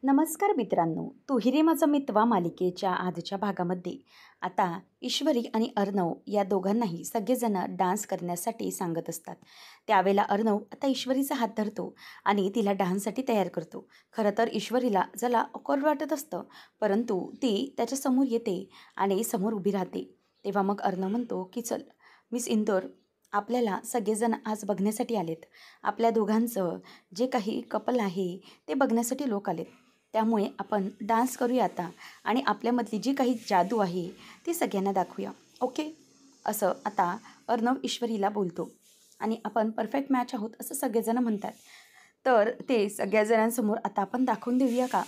नमस्कार मित्रांनो, तू हिरे माझा मितवा मालिकेच्या आजच्या भागामध्ये आता ईश्वरी आणि अर्णव या दोघांनाही सगळेजण डान्स करण्यासाठी सांगत असतात. त्यावेळेला अर्णव आता ईश्वरीचा हात धरतो आणि तिला डान्ससाठी तयार करतो. खरं तर ईश्वरीला जरा ऑकवर्ड वाटत असतं, परंतु ती त्याच्यासमोर येते आणि समोर उभी राहते. तेव्हा मग अर्णव म्हणतो की चल मिस इंदोर, आपल्याला सगळेजण आज बघण्यासाठी आलेत. आपल्या दोघांचं जे काही कपल आहे ते बघण्यासाठी लोक आलेत. त्यामुळे आपण डान्स करूया आता आणि आपल्यामधली जी काही जादू आहे ती सगळ्यांना दाखवूया, ओके? असं आता अर्णव ईश्वरीला बोलतो आणि आपण परफेक्ट मॅच आहोत असं सगळेजण म्हणतात. तर ते सगळ्या जणांसमोर आता आपण दाखवून देऊया का?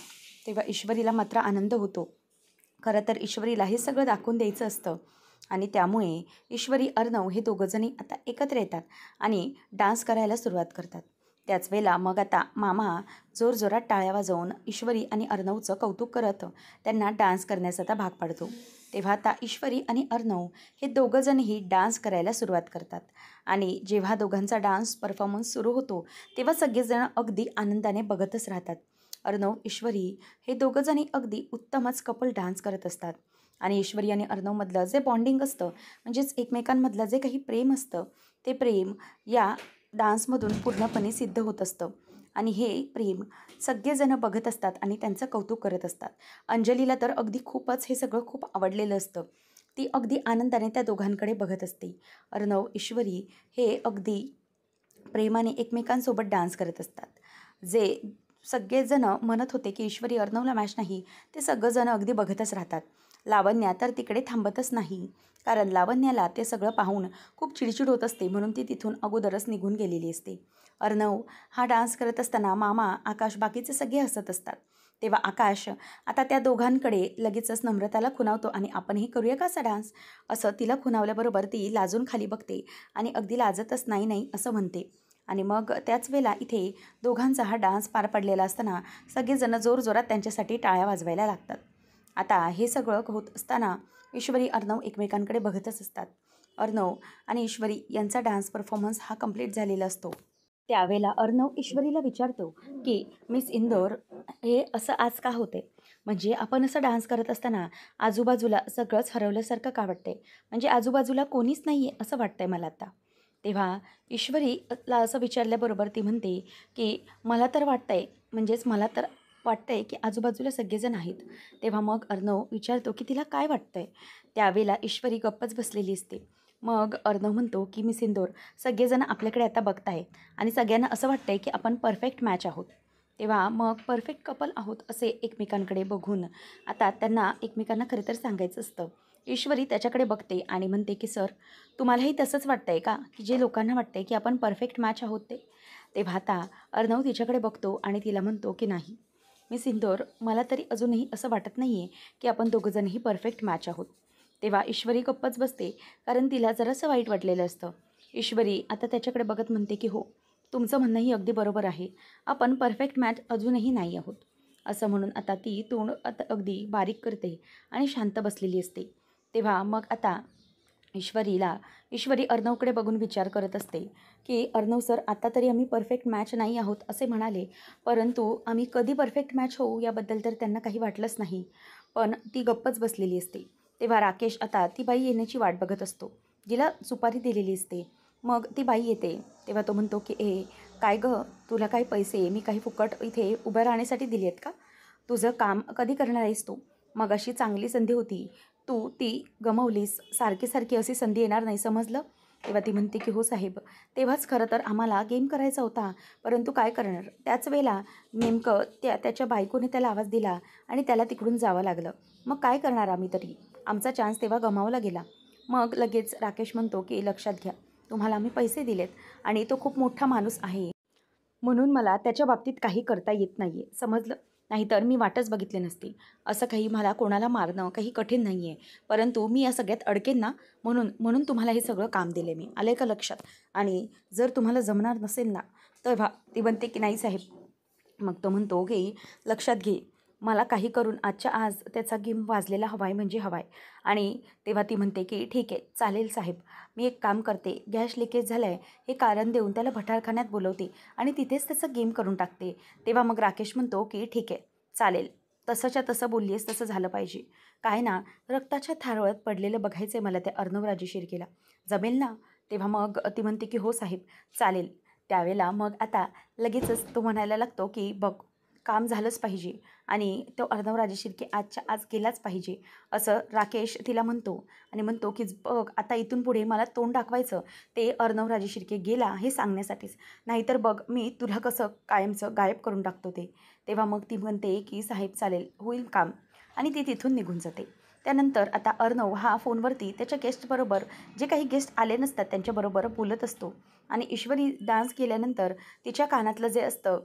तेव्हा ईश्वरीला मात्र आनंद होतो. खरं तर ईश्वरीला हे सगळं दाखवून द्यायचं असतं आणि त्यामुळे ईश्वरी अर्णव हे दोघंजणी आता एकत्र येतात आणि डान्स करायला सुरुवात करतात. त्याच वेळेला मग आता मामा जोरजोरात टाळ्या वाजवून ईश्वरी आणि अर्णवचं कौतुक करत त्यांना डान्स करण्याचा आता भाग पाडतो. तेव्हा आता ईश्वरी आणि अर्णव हे दोघंजणही डान्स करायला सुरुवात करतात आणि जेव्हा दोघांचा डान्स परफॉर्मन्स सुरू होतो तेव्हा सगळेजण अगदी आनंदाने बघतच राहतात. अर्णव ईश्वरी हे दोघंजणी अगदी उत्तमच कपल डान्स करत असतात आणि ईश्वरी आणि अर्णवमधलं जे बॉन्डिंग असतं, म्हणजेच एकमेकांमधलं जे काही प्रेम असतं, ते प्रेम या डान्समधून पूर्णपणे सिद्ध होत असतं आणि हे प्रेम सगळेजणं बघत असतात आणि त्यांचं कौतुक करत असतात. अंजलीला तर अगदी खूपच हे सगळं खूप आवडलेलं असतं. ती अगदी आनंदाने त्या दोघांकडे बघत असते. अर्णव ईश्वरी हे अगदी प्रेमाने एकमेकांसोबत डान्स करत असतात. जे सगळेजणं म्हणत होते की ईश्वरी अर्णवला मॅच नाही, ते सगळंजणं अगदी बघतच राहतात. लावण्या तर तिकडे थांबतच नाही, कारण लावण्याला ते सगळं पाहून खूप चिडचिड होत असते, म्हणून ती तिथून अगोदरच निघून गेलेली असते. अर्णव हा डान्स करत असताना मामा, आकाश, बाकीचे सगळे हसत असतात. तेव्हा आकाश आता त्या दोघांकडे लगेचच नम्रताला खुणावतो आणि आपणही करूया का असा डान्स, असं तिला खुणावल्याबरोबर ती लाजून खाली बघते आणि अगदी लाजतच नाही नाही असं म्हणते. आणि मग त्याच वेळेला इथे दोघांचा हा डान्स पार पडलेला असताना सगळेजण जोरजोरात त्यांच्यासाठी टाळ्या वाजवायला लागतात. आता हे सगळं होत असताना ईश्वरी अर्णव एकमेकांकडे बघतच असतात. अर्णव आणि ईश्वरी यांचा डान्स परफॉर्मन्स हा कंप्लीट झालेला असतो. त्यावेळेला अर्णव ईश्वरीला विचारतो की मिस इंदोर, हे असं आज का होते? म्हणजे आपण असं डान्स करत असताना आजूबाजूला सगळंच हरवल्यासारखं का वाटतंय? म्हणजे आजूबाजूला कोणीच नाही आहे असं वाटतंय मला आता. तेव्हा ईश्वरीला असं विचारल्याबरोबर ती म्हणते की मला तर वाटतंय, म्हणजेच मला तर वाटतंय की आजूबाजूला सगळेजण आहेत. तेव्हा मग अर्णव विचारतो की तिला काय वाटतंय? त्यावेळेला ईश्वरी गप्पच बसलेली असते. मग अर्णव म्हणतो की मिस इंदोर, सगळेजण आपल्याकडे आता बघताय आणि सगळ्यांना असं वाटतंय की आपण परफेक्ट मॅच आहोत. तेव्हा मग परफेक्ट कपल आहोत असे एकमेकांकडे बघून आता त्यांना एकमेकांना खरं तर सांगायचं असतं. ईश्वरी त्याच्याकडे बघते आणि म्हणते की सर, तुम्हालाही तसंच वाटतंय का, की जे लोकांना वाटतंय की आपण परफेक्ट मॅच आहोत ते? तेव्हा आता अर्णव तिच्याकडे बघतो आणि तिला म्हणतो की नाही मिस इंदोर, मला तरी अजूनही असं वाटत नाही आहे की आपण दोघंजणही परफेक्ट मॅच आहोत. तेव्हा ईश्वरी गप्पच बसते, कारण तिला जरासं वाईट वाटलेलं असतं. ईश्वरी आता त्याच्याकडे बघत म्हणते की हो, तुमचं म्हणणंही अगदी बरोबर आहे. आपण परफेक्ट मॅच अजूनही नाही आहोत. असं म्हणून आता ती तोंड आता अगदी बारीक करते आणि शांत बसलेली असते. तेव्हा मग आता ईश्वरी अर्णवकडे बघून विचार करत असते की अर्णव सर, आता तरी आम्ही परफेक्ट मॅच नाही आहोत असे म्हणाले, परंतु आम्ही कधी परफेक्ट मॅच होऊ याबद्दल तर त्यांना काही वाटलंच नाही. पण ती गप्पच बसलेली असते. तेव्हा राकेश आता ती बाई येण्याची वाट बघत असतो, जिला सुपारी दिलेली असते. मग ती बाई येते तेव्हा तो म्हणतो की काय गं, तुला काही पैसे मी काही फुकट इथे उभं राहण्यासाठी दिली आहेत का? तुझं काम कधी करणार आहेस तू? मग अशी चांगली संधी होती, तू ती गमावलीस. सारखी सारखी अशी संधी येणार नाही, समजलं? तेव्हा ती म्हणते की हो साहेब, तेव्हाच खरं तर आम्हाला गेम करायचा होता, परंतु काय करणार, त्याच वेळेला नेमकं त्याच्या बायकोने त्याला आवाज दिला आणि त्याला तिकडून जावं लागलं. मग काय करणार आम्ही तरी, आमचा चान्स तेव्हा गमावला गेला. मग लगेच राकेश म्हणतो की लक्षात घ्या, तुम्हाला आम्ही पैसे दिलेत आणि तो खूप मोठा माणूस आहे, म्हणून मला त्याच्या बाबतीत काही करता येत नाही आहे, समजलं? नाहीतर मी वाटच बघितली नसती. असं काही मला कोणाला मारणं काही कठीण नाही आहे, परंतु मी या सगळ्यात अडकेन ना, म्हणून म्हणून तुम्हाला हे सगळं काम दिले मी, आलं का लक्षात? आणि जर तुम्हाला जमणार नसेल ना, तेव्हा ती म्हणते की नाही साहेब. मग तो म्हणतो की लक्षात घे, मला काही करून आजच्या आज त्याचा गेम वाजलेला हवा आहे म्हणजे हवा आहे. आणि तेव्हा ती म्हणते की ठीक आहे, चालेल साहेब, मी एक काम करते, गॅस लिकेज झालं आहे हे कारण देऊन त्याला भटारखान्यात बोलवते आणि तिथेच त्याचा गेम करून टाकते. तेव्हा मग राकेश म्हणतो की ठीक आहे, चालेल, तसंच्या तसं बोलली आहेस तसं झालं पाहिजे. काय ना, रक्ताच्या थारोळ्यात पडलेलं बघायचं आहे मला त्या अर्णवराजे शिर्केला. जमेल ना? तेव्हा मग ती म्हणते की हो साहेब, चालेल. त्यावेळेला मग आता लगेचच तो म्हणायला लागतो की बघ, काम झालंच पाहिजे आणि तो अर्णवराजे शिर्के आजच्या आज गेलाच पाहिजे, असं राकेश तिला म्हणतो आणि म्हणतो की बघ आता इथून पुढे मला तोंड दाखवायचं ते अर्णवराजे शिर्के गेला हे सांगण्यासाठीच, नाहीतर बघ मी तुला कसं कायमचं गायब करून टाकतो ते. तेव्हा मग ती म्हणते की साहेब चालेल, होईल काम आणि ती तिथून निघून जाते. त्यानंतर आता अर्णव हा फोनवरती त्याच्या गेस्टबरोबर, जे काही गेस्ट आले नसतात त्यांच्याबरोबर बोलत असतो आणि ईश्वरी डान्स केल्यानंतर तिच्या कानातलं जे असतं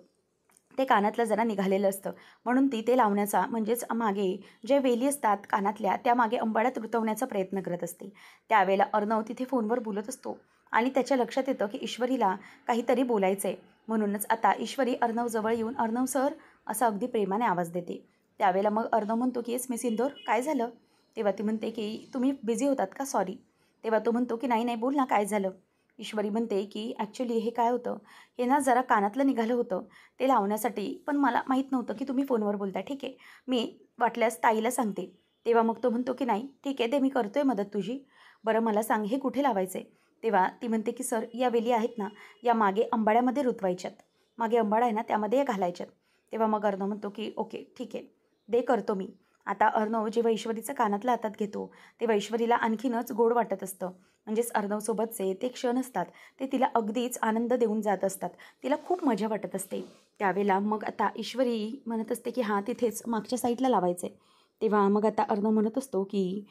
ते कानातलं जरा निघालेलं असतं, म्हणून ती ते लावण्याचा म्हणजेच मागे जे वेली असतात कानातल्या त्या मागे अंबाड्यात रुतवण्याचा प्रयत्न करत असते. त्यावेळेला अर्णव तिथे फोनवर बोलत असतो आणि त्याच्या लक्षात येतं की ईश्वरीला काहीतरी बोलायचं आहे. म्हणूनच आता ईश्वरी अर्णवजवळ येऊन अर्णव सर असं अगदी प्रेमाने आवाज देते. त्यावेळेला मग अर्णव म्हणतो की येस मिस इंदोर, काय झालं? तेव्हा ती म्हणते की तुम्ही बिझी होतात का, सॉरी. तेव्हा तो म्हणतो की नाही नाही बोल ना, काय झालं? ईश्वरी म्हणते की ॲक्च्युली हे काय होतं, हे ना जरा कानातलं निघालं होतं ते लावण्यासाठी, पण मला माहीत नव्हतं की तुम्ही फोनवर बोलताय. ठीक आहे, मी वाटल्यास ताईला सांगते. तेव्हा मग तो म्हणतो की नाही ठीक आहे, ते मी करतोय मदत तुझी. बरं मला सांग हे कुठे लावायचं आहे? तेव्हा ती म्हणते की सर या वेली आहेत ना, या मागे अंबाड्यामध्ये रुतवायच्यात. मागे अंबाडा आहे ना त्यामध्ये घालायच्यात. तेव्हा मग अर्णव म्हणतो की ओके ठीक आहे, दे करतो मी. आता अर्णव जेव्हा ईश्वरीचं कानातलं हातात घेतो तेव्हा ईश्वरीला आणखीनच गोड वाटत असतं. म्हणजेच अर्णवसोबतचे ते क्षण असतात ते तिला अगदीच आनंद देऊन जात असतात. तिला खूप मजा वाटत असते. त्यावेळेला मग आता ईश्वरी म्हणत असते की हां तिथेच मागच्या साईडला लावायचं आहे. तेव्हा मग आता अर्णव म्हणत असतो की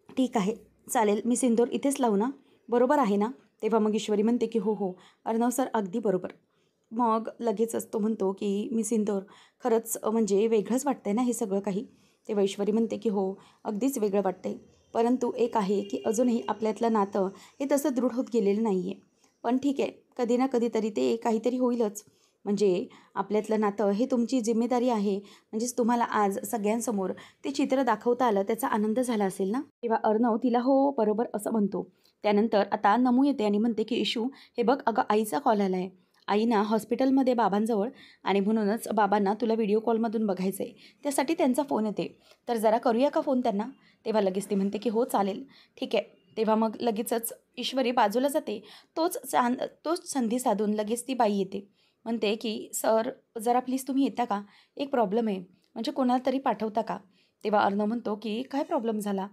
ठीक आहे, चालेल, मी सिंदूर इथेच लावू ना, बरोबर आहे ना? तेव्हा मग ईश्वरी म्हणते की हो हो अर्णव सर अगदी बरोबर. मग लगेचच तो म्हणतो की मी सिंदूर खरंच म्हणजे वेगळंच वाटतंय ना हे सगळं काही. तेव्हा ईश्वरी म्हणते की हो अगदीच वेगळं वाटतंय, परंतु एक आहे की अजूनही आपल्यातलं नातं हे तसं दृढ होत गेलेलं नाही आहे. पण ठीक आहे, कधी ना कधीतरी ते काहीतरी होईलच. म्हणजे आपल्यातलं नातं हे तुमची जिम्मेदारी आहे, म्हणजेच तुम्हाला आज सगळ्यांसमोर ते चित्र दाखवता आलं त्याचा आनंद झाला असेल ना. तेव्हा अर्णव तिला हो बरोबर असं म्हणतो. त्यानंतर आता नमू येते आणि म्हणते की इशू हे बघ अगं आईचा कॉल आला आहे. आई ना हॉस्पिटलमध्ये बाबांजवळ, आणि म्हणूनच बाबांना तुला व्हिडिओ कॉलमधून बघायचं आहे, त्यासाठी त्यांचा फोन येते, तर जरा करूया का फोन त्यांना? तेव्हा लगेच ती म्हणते की हो चालेल, ठीक आहे. तेव्हा मग लगेचच ईश्वरी बाजूला जाते. तोच संधी साधून लगेच ती बाई येते. म्हणते की सर जरा प्लीज तुम्ही येता का? एक प्रॉब्लेम आहे, म्हणजे कोणाला तरी पाठवता का? तेव्हा अर्णव म्हणतो की काय प्रॉब्लेम झाला?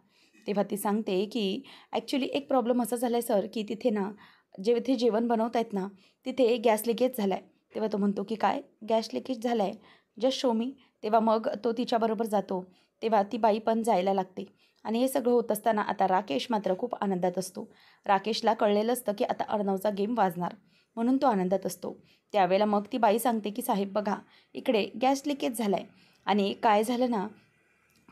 तेव्हा ती सांगते की ॲक्च्युली एक प्रॉब्लेम असा झाला आहे सर की तिथे ना इथे जेवण बनवत आहेत ना तिथे गॅस लिकेज झाला आहे. तेव्हा तो म्हणतो की काय गॅस लिकेज झाला आहे, जस्ट शो मी. तेव्हा मग तो तिच्याबरोबर जातो. तेव्हा ती बाई पण जायला लागते आणि हे सगळं होत असताना आता राकेश मात्र खूप आनंदात असतो. राकेशला कळलेलं असतं की आता अर्णवचा गेम वाजणार, म्हणून तो आनंदात असतो. त्यावेळेला मग ती बाई सांगते की साहेब बघा इकडे गॅस लिकेज झाला आहे आणि काय झालं ना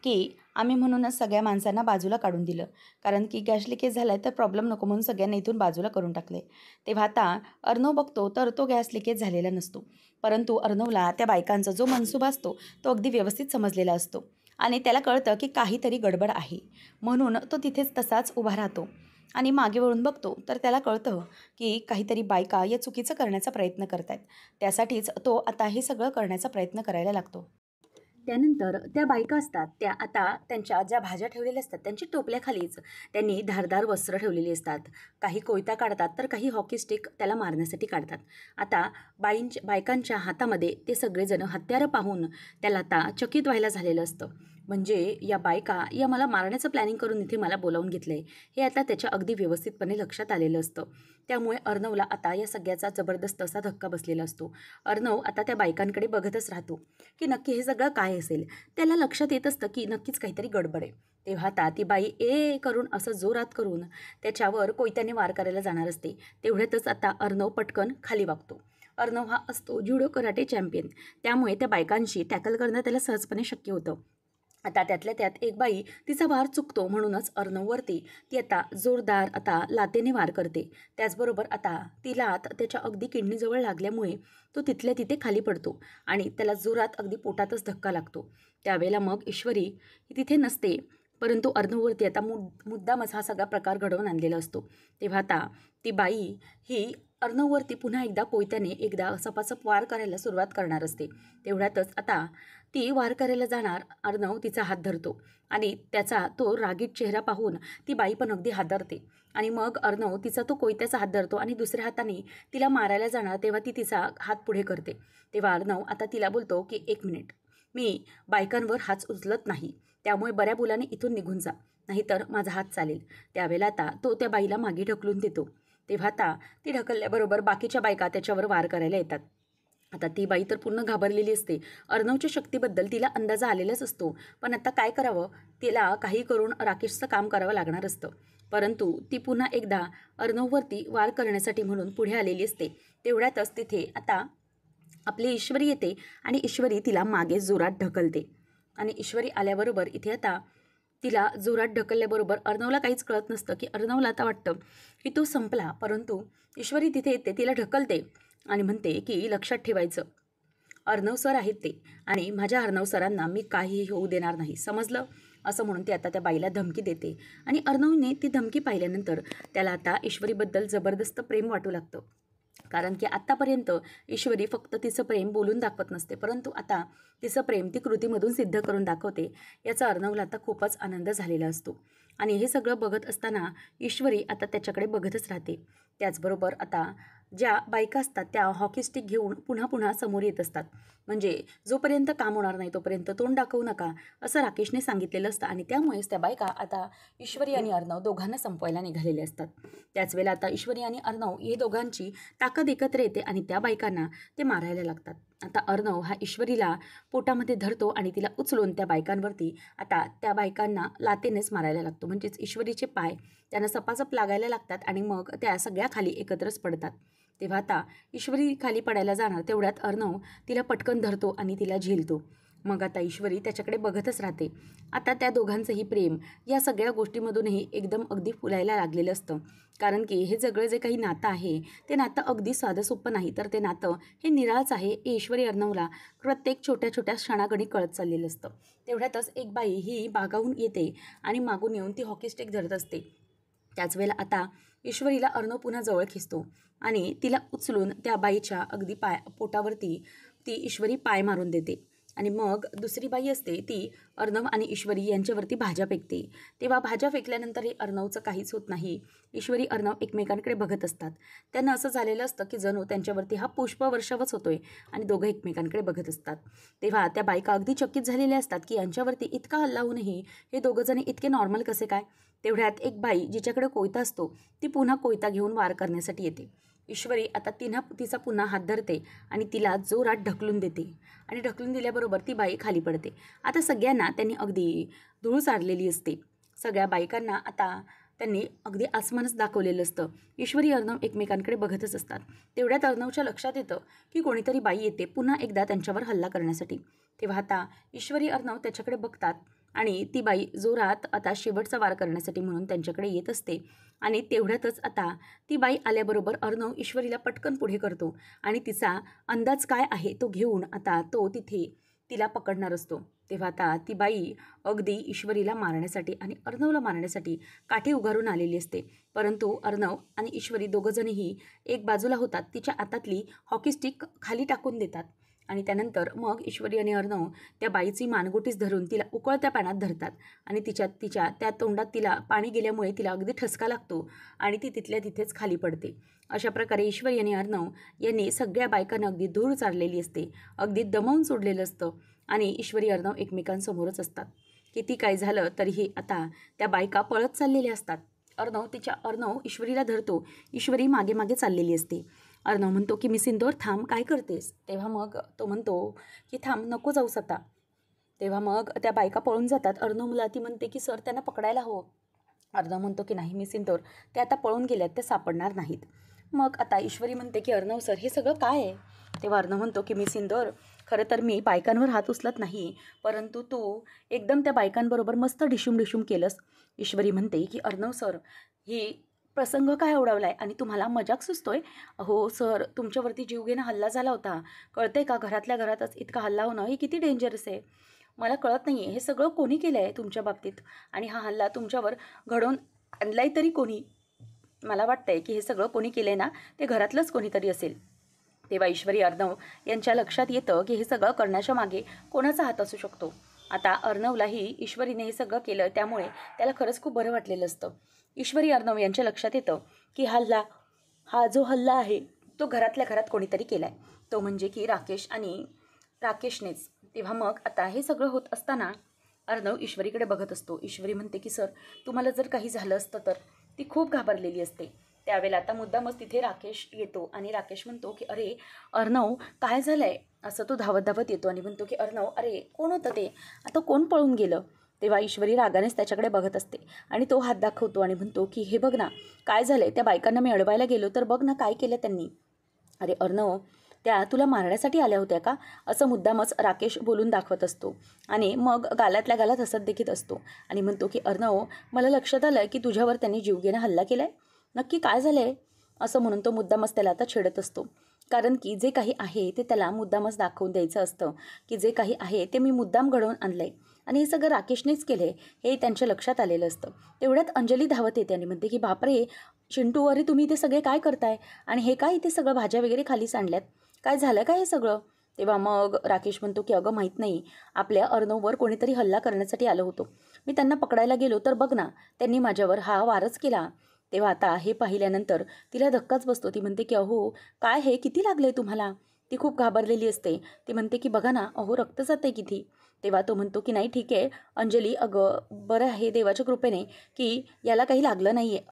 की आम्ही म्हणूनच सगळ्या माणसांना बाजूला काढून दिलं, कारण की गॅस लिकेज झाला आहे तर प्रॉब्लेम नको म्हणून सगळ्यांना इथून बाजूला करून टाकले. तेव्हा आता अर्णव बघतो तर तो गॅस लिकेज झालेला नसतो, परंतु अर्णवला त्या बायकांचा जो मनसुबा असतो तो अगदी व्यवस्थित समजलेला असतो आणि त्याला कळतं की काहीतरी गडबड आहे, म्हणून तो तिथेच तसाच उभा राहतो आणि मागे वळून बघतो तर त्याला कळतं की काहीतरी बायका या चुकीचं करण्याचा प्रयत्न करत आहेत. त्यासाठीच तो आता हे सगळं करण्याचा प्रयत्न करायला लागतो. त्यानंतर त्या बायका असतात त्या आता त्यांच्या ज्या भाज्या ठेवलेल्या असतात त्यांची टोपल्याखालीच त्यांनी धारदार वस्त्र ठेवलेली असतात. काही कोयता काढतात तर काही हॉकी स्टिक त्याला मारण्यासाठी काढतात. आता बायकांच्या हातामध्ये ते सगळेजण हत्यारं पाहून त्याला आता चकित व्हायला झालेलं असतं. म्हणजे या बायका या मला मारण्याचं प्लॅनिंग करून इथे मला बोलावून घेतलं आहे, हे आता त्याच्या अगदी व्यवस्थितपणे लक्षात आलेलं असतं. त्यामुळे अर्णवला आता या सगळ्याचा जबरदस्त असा धक्का बसलेला असतो. अर्णव आता त्या बायकांकडे बघतच राहतो की नक्की हे सगळं काय असेल. त्याला लक्षात येत असतं की नक्कीच काहीतरी गडबड आहे. तेव्हा आता ती बाई ए करून असं जोरात करून त्याच्यावर कोयत्याने वार करायला जाणार असते. तेवढ्यातच आता अर्णव पटकन खाली वागतो. अर्णव हा असतो ज्युडो कराटे चॅम्पियन, त्यामुळे त्या बायकांशी टॅकल करणं त्याला सहजपणे शक्य होतं. आता त्यातल्या त्यात एक बाई तिचा वार चुकतो, म्हणूनच अर्णववरती ती आता जोरदार आता लातेने वार करते. त्याचबरोबर आता ती लात त्याच्या अगदी किडनीजवळ लागल्यामुळे तो तिथल्या तिथे खाली पडतो आणि त्याला जोरात अगदी पोटातच धक्का लागतो. त्यावेळेला मग ईश्वरी ही तिथे नसते, परंतु अर्णववरती आता मुद्दामच हा सगळा प्रकार घडवून आणलेला असतो. तेव्हा आता ती बाई ही अर्णववरती पुन्हा एकदा कोयत्याने एकदा सपासप वार करायला सुरुवात करणार असते. तेवढ्यातच आता ती वार करायला जाणार. अर्णव तिचा हात धरतो आणि त्याचा तो रागीट चेहरा पाहून ती बाई पण अगदी हादरते. आणि मग अर्णव तिचा तो कोयत्याचा हात धरतो आणि दुसऱ्या हाताने तिला मारायला जाणार तेव्हा ती तिचा हात पुढे करते. तेव्हा अर्णव आता तिला बोलतो की 1 मिनिट, मी बायकांवर हात उचलत नाही, त्यामुळे बऱ्या बोलाने इथून निघून जा, नाहीतर माझा हात चालेल. त्यावेळेला आता तो त्या बाईला मागे ढकलून देतो. तेव्हा आता ती ढकलल्याबरोबर बाकीच्या बायका त्याच्यावर वार करायला येतात. आता ती बाई तर पूर्ण घाबरलेली असते. अर्णवच्या शक्तीबद्दल तिला अंदाज आलेलाच असतो, पण आता काय करावं, तिला काही करून राकेशचं काम करावं लागणार असतं. परंतु ती पुन्हा एकदा अर्णववरती वार करण्यासाठी म्हणून पुढे आलेली असते. तेवढ्यातच तिथे आता आपली ईश्वरी येते आणि ईश्वरी तिला मागे जोरात ढकलते. आणि ईश्वरी आल्याबरोबर इथे आता तिला जोरात ढकलल्याबरोबर अर्णवला काहीच कळत नसतं की अर्णवला आता वाटतं की तो संपला. परंतु ईश्वरी तिथे येते, तिला ढकलते आणि म्हणते की लक्षात ठेवायचं, अर्णव सर आहेत ते, आणि माझ्या अर्णव सरांना मी काहीही होऊ देणार नाही, समजलं, असं म्हणून ती आता त्या बाईला धमकी देते. आणि अर्णवने ती धमकी पाहिल्यानंतर त्याला आता ईश्वरीबद्दल जबरदस्त प्रेम वाटू लागतं. कारण की आत्तापर्यंत ईश्वरी फक्त तिचं प्रेम बोलून दाखवत नसते, परंतु आता तिचं प्रेम ती कृतीमधून सिद्ध करून दाखवते. याचा अर्णवला आता खूपच आनंद झालेला असतो. आणि हे सगळं बघत असताना ईश्वरी आता त्याच्याकडे बघतच राहते. त्याचबरोबर आता ज्या बायका असतात त्या हॉकी स्टिक घेऊन पुन्हा पुन्हा समोर येत असतात. म्हणजे जोपर्यंत काम होणार नाही तोपर्यंत तोंड दाखवू नका, असं राकेशने सांगितलेलं असतं. आणि त्यामुळेच त्या बायका आता ईश्वरी आणि अर्णव दोघांना संपवायला निघालेले असतात. त्याच वेळेला आता ईश्वरी आणि अर्णव हे दोघांची ताकद एकत्र येते आणि त्या बायकांना ते मारायला लागतात. आता अर्णव हा ईश्वरीला पोटामध्ये धरतो आणि तिला उचलून त्या बायकांवरती आता त्या बायकांना लातेनेच मारायला लागतो. म्हणजेच ईश्वरीचे पाय त्यांना सपासप लागायला लागतात आणि मग त्या सगळ्या खाली एकत्रच पडतात. तेव्हा आता ईश्वरी खाली पडायला जाणार तेवढ्यात अर्णव तिला पटकन धरतो आणि तिला झेलतो. मग आता ईश्वरी त्याच्याकडे बघतच राहते. आता त्या दोघांचंही प्रेम या सगळ्या गोष्टीमधूनही एकदम अगदी फुलायला लागलेलं असतं. कारण की हे सगळं जे काही नातं आहे ते नातं अगदी साधंसोपं नाही, तर ते नातं हे निराळच आहे. हे ईश्वरी अर्णवला प्रत्येक छोट्या छोट्या क्षणागणी कळत चाललेलं असतं. तेवढ्यातच एक बाई ही बागाहून येते आणि मागून येऊन ती हॉकी स्टिक धरत असते. त्याच वेळेला आता ईश्वरीला अर्णव पुन्हा जवळ खेचतो आणि तिला उचलून त्या बाईच्या अगदी पोटावरती ती ईश्वरी पाय मारून देते. आणि मग दुसरी बाई असते ती अर्णव आणि ईश्वरी यांच्यावरती भाज्या फेकते. तेव्हा भाज्या फेकल्यानंतरही अर्णवचं काहीच होत नाही. ईश्वरी अर्णव एकमेकांकडे बघत असतात. त्यांना असं झालेलं असतं की जणू त्यांच्यावरती हा पुष्पवर्षावच होतोय आणि दोघं एकमेकांकडे बघत असतात. तेव्हा त्या बायका अगदी चकित झालेल्या असतात की यांच्यावरती इतका हल्ला होऊनही हे दोघंजण इतके नॉर्मल कसे काय. तेवढ्यात एक बाई जिच्याकडे कोयता असतो ती पुन्हा कोयता घेऊन वार करण्यासाठी येते. ईश्वरी आता तिचा पुन्हा हात धरते आणि तिला जोरात ढकलून देते. आणि ढकलून दिल्याबरोबर ती बाई खाली पडते. आता सगळ्यांना त्यांनी अगदी धूळ चारलेली असते. सगळ्या बायकांना आता त्यांनी अगदी आसमानच दाखवलेलं असतं. ईश्वरी अर्णव एकमेकांकडे बघतच असतात. तेवढ्यात अर्णवच्या लक्षात येतं की कोणीतरी बाई येते पुन्हा एकदा त्यांच्यावर हल्ला करण्यासाठी. तेव्हा आता ईश्वरी अर्णव त्याच्याकडे बघतात आणि ती बाई जोरात आता शेवटचा वार करण्यासाठी म्हणून त्यांच्याकडे येत असते. आणि तेवढ्यातच आता ती बाई आल्याबरोबर अर्णव ईश्वरीला पटकन पुढे करतो आणि तिचा अंदाज काय आहे तो घेऊन आता तो तिथे तिला पकडणार असतो. तेव्हा आता ती बाई अगदी ईश्वरीला मारण्यासाठी आणि अर्णवला मारण्यासाठी काठी उगारून आलेली असते. परंतु अर्णव आणि ईश्वरी दोघंजणही एक बाजूला होतात. तिच्या हातातली हॉकी स्टिक खाली टाकून देतात आणि त्यानंतर मग ईश्वरी आणि अर्णव त्या बाईची मानगुटीच धरून तिला उकळत्या पाण्यात धरतात आणि तिच्या त्या तोंडात तिला पाणी गेल्यामुळे तिला अगदी ठसका लागतो आणि ती तिथल्या तिथेच खाली पडते. अशा प्रकारे ईश्वरी आणि अर्णव यांनी सगळ्या बायकांना अगदी धूळ चारलेली असते, अगदी दमवून सोडलेलं असतं आणि ईश्वरी अर्णव एकमेकांसमोरच असतात. किती काय झालं तरीही आता त्या बायका पळत चाललेल्या असतात. अर्णव ईश्वरीला धरतो. ईश्वरी मागे मागे चाललेली असते. अर्णव म्हणतो की मिसिंदोर थांब, काय करतेस. तेव्हा मग तो म्हणतो की थांब, नको जाऊस आता. तेव्हा मग त्या बायका पळून जातात. अर्णव मुला ती म्हणते की सर त्यांना पकडायला हवं. अर्णव म्हणतो की नाही मिसिंदोर, ते आता पळून गेल्यात, ते सापडणार नाहीत. मग आता ईश्वरी म्हणते की अर्णव सर हे सगळं काय आहे. तेव्हा अर्णव म्हणतो की मिसिंदोर, खरं तर मी बायकांवर हात उचलत नाही, परंतु तू एकदम त्या बायकांबरोबर मस्त डिशूम केलंस. ईश्वरी म्हणते की अर्णव सर ही प्रसंग काय ओढवलाय आणि तुम्हाला मजाक सुचतोय. हो सर, तुमच्यावरती जीवघेणा हल्ला झाला होता, कळतंय का. घरातल्या घरातच इतका हल्ला होणं हे किती डेंजरस आहे. मला कळत नाही आहे हे सगळं कोणी केलं आहे तुमच्या बाबतीत आणि हा हल्ला तुमच्यावर घडवून आणलाय तरी कोणी. मला वाटतंय की हे सगळं कोणी केलंय ना ते घरातलंच कोणीतरी असेल. तेव्हा ईश्वरी अर्णव यांच्या लक्षात येतं की हे सगळं करण्याच्या मागे कोणाचा हात असू शकतो. आता अर्णवलाही ईश्वरीने हे सगळं केलं त्यामुळे त्याला खरंच खूप बरं वाटलेलं असतं. ईश्वरी अर्णव यांच्या लक्षात येतं की हा जो हल्ला आहे तो घरातल्या घरात कोणीतरी केलाय, तो म्हणजे की राकेश आणि राकेशनेच. तेव्हा मग आता हे सगळं होत असताना अर्णव ईश्वरीकडे बघत असतो. ईश्वरी म्हणते की सर, तुम्हाला जर काही झालं असतं तर. ती खूप घाबरलेली असते. त्यावेळेला आता मुद्दामच तिथे राकेश येतो आणि राकेश म्हणतो की अरे अर्णव, काय झालंय? असं तो धावत धावत येतो आणि म्हणतो की अर्णव, अरे कोण होतं ते? आता कोण पळून गेलं? तेव्हा ईश्वरी रागानेच त्याच्याकडे बघत असते आणि तो हात दाखवतो आणि म्हणतो की हे बघ ना, काय झालंय? त्या बायकांना मी अडवायला गेलो तर बघ ना काय केलं त्यांनी. अरे अर्णव, त्या तुला मारण्यासाठी आल्या होत्या का? असं मुद्दामच राकेश बोलून दाखवत असतो आणि मग गालातल्या गालात हसत देखील असतो आणि म्हणतो की अर्णव, मला लक्षात आलं की तुझ्यावर त्यांनी जीवघेणा हल्ला केला आहे. नक्की काय झालं आहे? असं म्हणून तो मुद्दामच त्याला आता छेडत असतो. कारण की जे काही आहे ते त्याला मुद्दामच दाखवून द्यायचं असतं की जे काही आहे ते मी मुद्दाम घडवून आणलं आहे आणि हे सगळं राकेशनेच केलं आहे हे त्यांच्या लक्षात आलेलं असतं. तेवढ्यात अंजली धावत येते आणि म्हणते की बापरे चिंटू, अरे तुम्ही इथे सगळे काय करताय? आणि हे काय इथे सगळं भाज्या वगैरे खाली सांडल्यात? काय झालं काय हे सगळं? तेव्हा मग राकेश म्हणतो की अगं माहीत नाही, आपल्या अर्णववर कोणीतरी हल्ला करण्यासाठी आलं होतं. मी त्यांना पकडायला गेलो तर बघ ना, त्यांनी माझ्यावर हा वारच केला. तेव्हा आता हे पाहिल्यानंतर तिला धक्काच बसतो. ती म्हणते की अहो काय हे, किती लागले तुम्हाला? ती खूप घाबरलेली असते. ती म्हणते की बघा ना, अहो रक्त जाते किती. तेव्हा तो म्हणतो की नाही ठीक आहे अंजली, अगं बरं आहे देवाच्या कृपेने की याला काही लागलं नाही आहे.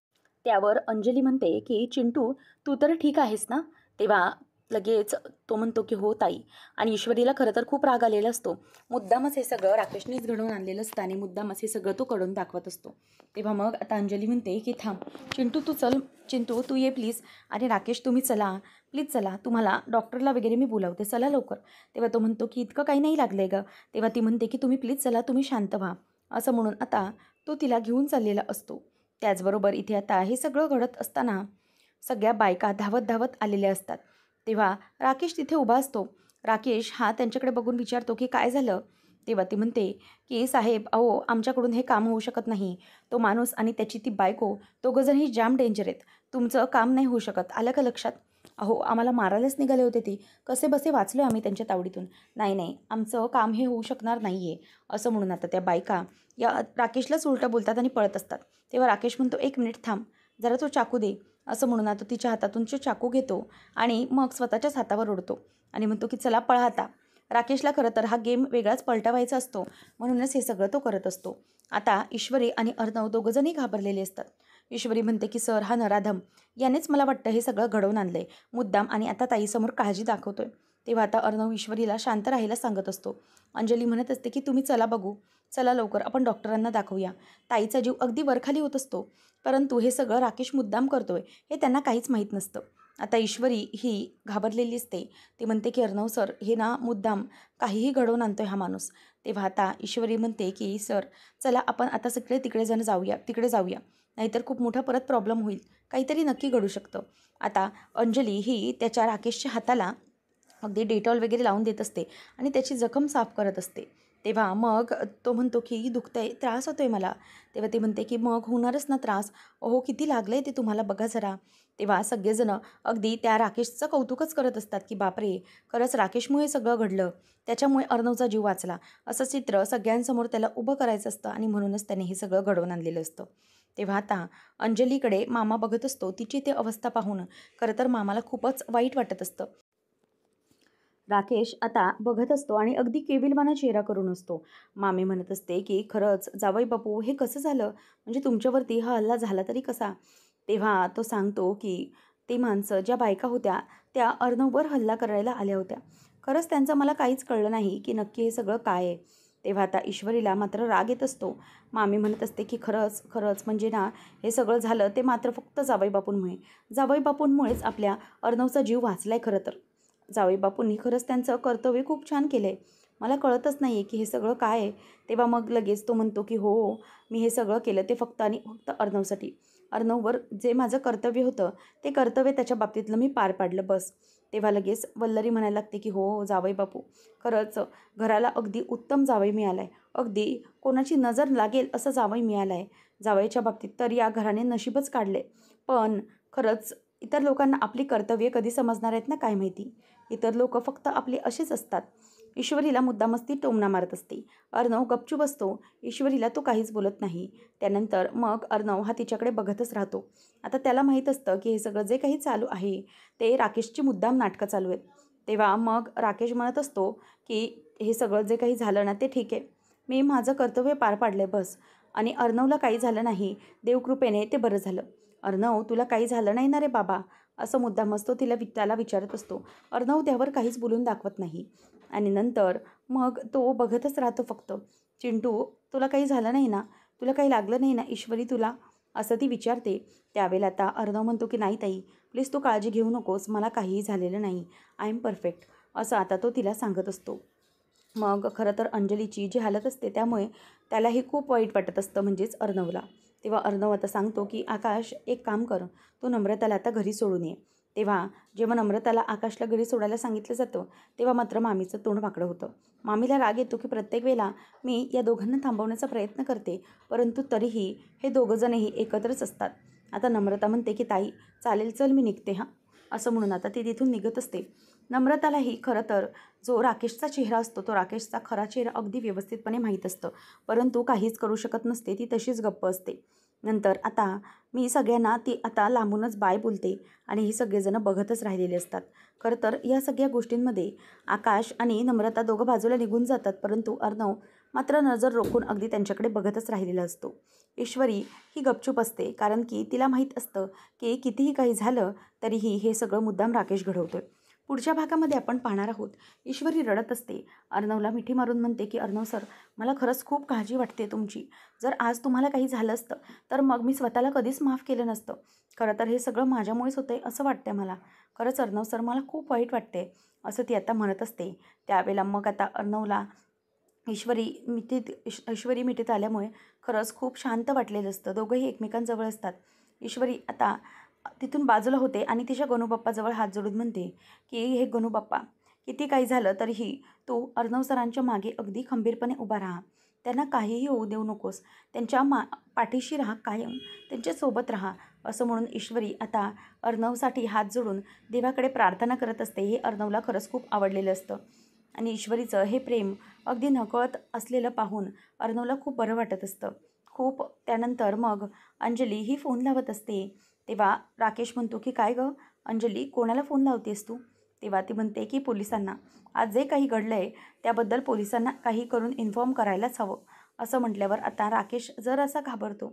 त्यावर अंजली म्हणते की चिंटू, तू तर ठीक आहेस ना? तेव्हा लगेच तो म्हणतो की हो ताई. आणि ईश्वरीला खरं तर खूप राग आलेला असतो. मुद्दामच हे सगळं राकेशनेच घडवून आणलेलं असतं आणि मुद्दामच हे सगळं तो करून दाखवत असतो. तेव्हा मग आता अंजली म्हणते की थांब चिंटू, तू चल. चिंटू तू ये प्लीज. आणि राकेश तुम्ही चला, प्लीज चला, तुम्हाला डॉक्टरला वगैरे मी बोलावते, चला लवकर. तेव्हा तो म्हणतो की इतकं काही नाही लागलं आहे गं. तेव्हा ती म्हणते की तुम्ही प्लीज चला, तुम्ही शांत व्हा. असं म्हणून आता तो तिला घेऊन चाललेला असतो. त्याचबरोबर इथे आता हे सगळं घडत असताना सगळ्या बायका धावत धावत आलेल्या असतात. तेव्हा राकेश तिथे उभा असतो. राकेश हा त्यांच्याकडे बघून विचारतो की काय झालं? तेव्हा ती म्हणते की साहेब, अहो आमच्याकडून हे काम होऊ शकत नाही. तो माणूस आणि त्याची ती बायको दोघंजणही जाम डेंजर आहेत. तुमचं काम नाही होऊ शकत, आलं का लक्षात? अहो आम्हाला मारायलाच निघाले होते ती. कसेबसे वाचलो आम्ही त्यांच्या तावडीतून. नाही नाही, आमचं काम हे होऊ शकणार नाही आहे. असं म्हणून आता त्या बायका या राकेशलाच उलटं बोलतात आणि पळत असतात. तेव्हा राकेश म्हणतो एक मिनिट थांब, जरा तो चाकू दे. असं म्हणून आता तिच्या हातातून तो चाकू घेतो आणि मग स्वतःच्याच हातावर ओढतो आणि म्हणतो की चला पळा आता. राकेशला खरं तर हा गेम वेगळाच पलटवायचा असतो, म्हणूनच हे सगळं तो करत असतो. आता ईश्वरी आणि अर्णव दोघंजणही घाबरलेले असतात. ईश्वरी म्हणते की सर, हा नराधम यानेच मला वाटतं हे सगळं घडवून आणलंय मुद्दाम आणि आता ताईसमोर काळजी दाखवतोय. तेव्हा आता अर्णव ईश्वरीला शांत राहायला सांगत असतो. अंजली म्हणत असते की तुम्ही चला बघू, चला लवकर आपण डॉक्टरांना दाखवूया. ताईचा जीव अगदी वरखाली होत असतो, परंतु हे सगळं राकेश मुद्दाम करतोय हे त्यांना काहीच माहीत नसतं. आता ईश्वरी ही घाबरलेली असते. ती म्हणते की अर्णव सर, हे ना मुद्दाम काहीही घडवून आणतोय हा माणूस. तेव्हा आता ईश्वरी म्हणते की सर चला आपण आता सगळे तिकडे जाऊया, नाहीतर खूप मोठा परत प्रॉब्लेम होईल, काहीतरी नक्की घडू शकतं. आता अंजली ही त्याच्या राकेशच्या हाताला अगदी डेटॉल वगैरे लावून देत असते आणि त्याची जखम साफ करत असते. तेव्हा मग तो म्हणतो की दुखतंय, त्रास होतोय मला. तेव्हा ती म्हणते की मग होणारच ना त्रास, अहो किती लागलंय ते तुम्हाला बघा जरा. तेव्हा सगळेजणं अगदी त्या राकेशचं कौतुकच करत असतात की बापरे, खरंच राकेशमुळे सगळं घडलं, त्याच्यामुळे अर्णवचा जीव वाचला. असं चित्र सगळ्यांसमोर त्याला उभं करायचं असतं आणि म्हणूनच त्याने हे सगळं घडवून आणलेलं असतं. तेव्हा आता अंजलीकडे मामा बघत असतो. तिची ते अवस्था पाहून खरं तर मामाला खूपच वाईट वाटत असतं. राकेश आता बघत असतो आणि अगदी केविलवाना चेहरा करून असतो. मामी म्हणत असते की खरंच जावई बापू, हे कसं झालं? म्हणजे तुमच्यावरती हा हल्ला झाला तरी कसा? तेव्हा तो सांगतो की ते माणसं ज्या बायका होत्या त्या अर्णववर हल्ला करायला आल्या होत्या. खरंच त्यांचं मला काहीच कळलं नाही की नक्की हे सगळं काय आहे. तेव्हा आता ईश्वरीला मात्र राग येत असतो. मामी म्हणत असते की खरंच खरंच म्हणजे ना, हे सगळं झालं ते मात्र फक्त जावई बापूंमुळे. जावई बापूंमुळेच आपल्या अर्णवचा जीव वाचलाय खरं तर. जावई बापूंनी खरंच त्यांचं कर्तव्य खूप छान केलं आहे. मला कळतच नाही आहे की हे सगळं काय आहे. तेव्हा मग लगेच तो म्हणतो की हो, मी हे सगळं केलं ते फक्त आणि फक्त अर्णवसाठी. अर्णववर जे माझं कर्तव्य होतं ते कर्तव्य त्याच्या बाबतीतलं मी पार पाडलं बस. तेव्हा लगेच वल्लरी म्हणायला लागते की हो जावई बापू, खरंच घराला अगदी उत्तम जावई मिळाला आहे, अगदी कोणाची नजर लागेल असं जावई मिळालं आहे. जावयाच्या बाबतीत तर या घराने नशीबच काढले. पण खरंच इतर लोकांना आपली कर्तव्ये कधी समजणार आहेत ना काय माहिती. इतर लोक फक्त आपले असेच असतात. ईश्वरीला मुद्दामच ती टोमणा मारत असते. अर्णव गपचूप असतो. ईश्वरीला तो काहीच बोलत नाही. त्यानंतर मग अर्णव हा तिच्याकडे बघतच राहतो. आता त्याला माहीत असतं की हे सगळं जे काही चालू आहे ते राकेशची मुद्दाम नाटकं चालू आहेत. तेव्हा मग राकेश म्हणत असतो की हे सगळं जे काही झालं ना ते ठीक आहे. मी माझं कर्तव्य पार पाडलं आहे बस. आणि अर्णवला काही झालं नाही. देवकृपेने ते बरं झालं. अर्णव तुला काही झालं नाही ना रे बाबा, असं मुद्दामच तो त्याला विचारत असतो. अर्णव त्यावर काहीच बोलून दाखवत नाही. आणि नंतर मग तो बघतच राहतो फक्त. चिंटू तुला काही झालं नाही ना, तुला काही लागलं नाही ना ईश्वरी तुला, असं ती विचारते. त्यावेळेला आता अर्णव म्हणतो की नाही ताई, प्लीज तू काळजी घेऊ नकोस, मला काहीही झालेलं नाही, आय एम परफेक्ट, असं आता तो तिला सांगत असतो. मग खरं तर अंजलीची जी हालत असते त्यामुळे त्यालाही खूप वाईट वाटत असतं, म्हणजेच अर्णवला. तेव्हा अर्णव आता सांगतो की आकाश एक काम कर, तू नम्रताला आता घरी सोडून ये. तेव्हा जेव्हा नम्रताला आकाशला घरी सोडायला सांगितलं जातं तेव्हा मात्र मामीचं तोंड वाकडं होतं. मामीला राग येतो की प्रत्येक वेळेला मी या दोघांना थांबवण्याचा प्रयत्न करते, परंतु तरीही हे दोघंजणही एकत्रच असतात. आता नम्रता म्हणते की ताई चालेल, चल मी निघते हां, असं म्हणून आता ती तिथून निघत असते. नम्रतालाही खरं तर जो राकेशचा चेहरा असतो तो राकेशचा खरा चेहरा अगदी व्यवस्थितपणे माहीत असतं, परंतु काहीच करू शकत नसते. ती तशीच गप्प असते. नंतर आता मी सगळ्यांना ती आता लांबूनच बाय बोलते आणि हे सगळेजण बघतच राहिलेले असतात. खरं तर या सगळ्या गोष्टींमध्ये आकाश आणि नम्रता दोघं बाजूला निघून जातात, परंतु अर्णव मात्र नजर रोखून अगदी त्यांच्याकडे बघतच राहिलेला असतो. ईश्वरी ही गपचूप असते, कारण की तिला माहीत असतं की कितीही काही झालं तरीही हे सगळं मुद्दाम राकेश घडवतोय. पुढच्या भागामध्ये आपण पाहणार आहोत ईश्वरी रडत असते. अर्णवला मिठी मारून म्हणते की अर्णव सर, मला खरंच खूप काळजी वाटते तुमची. जर आज तुम्हाला काही झालं असतं तर मग मी स्वतःला कधीच माफ केलं नसतं. खरं तर हे सगळं माझ्यामुळेच होतं आहे असं वाटतं मला. खरंच अर्णव सर, मला खूप वाईट वाटते, असं ती आता म्हणत असते. त्यावेळेला मग आता अर्णवला ईश्वरी मिठीत आल्यामुळे खरंच खूप शांत वाटलेलं असतं. दोघंही एकमेकांजवळ असतात. ईश्वरी आता तिथून बाजूला होते आणि तिच्या गणूबाप्पाजवळ हात जोडून म्हणते की हे गणूबाप्पा, किती काही झालं तरीही तू अर्णव सरांच्या मागे अगदी खंबीरपणे उभा राहा. त्यांना काहीही होऊ देऊ नकोस. त्यांच्या पाठीशी राहा कायम, त्यांच्यासोबत राहा, असं म्हणून ईश्वरी आता अर्णवसाठी हात जोडून देवाकडे प्रार्थना करत असते. हे अर्णवला खरंच खूप आवडलेलं असतं आणि ईश्वरीचं हे प्रेम अगदी नकळत असलेलं पाहून अर्णवला खूप बरं वाटत असतं खूप. त्यानंतर मग अंजली ही फोन लावत असते. तेव्हा राकेश म्हणतो की काय गं अंजली, कोणाला फोन लावतेस तू? तेव्हा ती म्हणते की पोलिसांना. आज जे काही घडलं आहे त्याबद्दल पोलिसांना काही करून इन्फॉर्म करायलाच हवं, असं म्हटल्यावर आता राकेश जरासा घाबरतो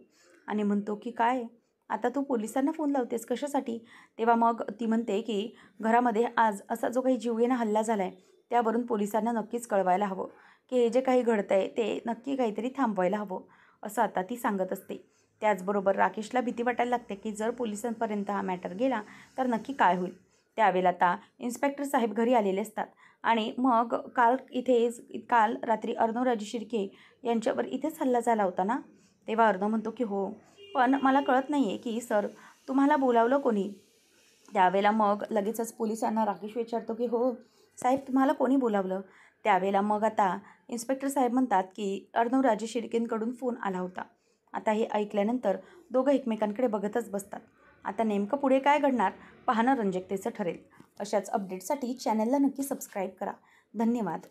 आणि म्हणतो की काय, आता तू पोलिसांना फोन लावतेस कशासाठी? तेव्हा मग ती म्हणते की घरामध्ये आज असा जो काही जीवघेणा हल्ला झाला आहे त्यावरून पोलिसांना नक्कीच कळवायला हवं की हे जे काही घडतं आहे ते नक्की काहीतरी थांबवायला हवं, असं आता ती सांगत असते. त्याचबरोबर राकेशला भीती वाटायला लागते की जर पोलिसांपर्यंत हा मॅटर गेला तर नक्की काय होईल. त्यावेळेला आता इन्स्पेक्टर साहेब घरी आलेले असतात आणि मग काल रात्री अर्णवराजे शिर्के यांच्यावर इथेच हल्ला झाला होता ना? तेव्हा अर्णव म्हणतो की हो, पण मला कळत नाही आहे की सर तुम्हाला बोलावलं कोणी? त्यावेळेला मग लगेचच पोलिसांना राकेश विचारतो की हो साहेब, तुम्हाला कोणी बोलावलं? त्यावेळेला मग आता इन्स्पेक्टर साहेब म्हणतात की अर्णवराजे शिर्केंकडून फोन आला होता. आता हे ऐकल्यानंतर दोघं एकमेकांकडे बघतच बसतात. आता नेमकं पुढे काय घडणार पाहणं रंजकतेचं ठरेल. अशाच अपडेटसाठी चॅनलला नक्की सबस्क्राईब करा. धन्यवाद.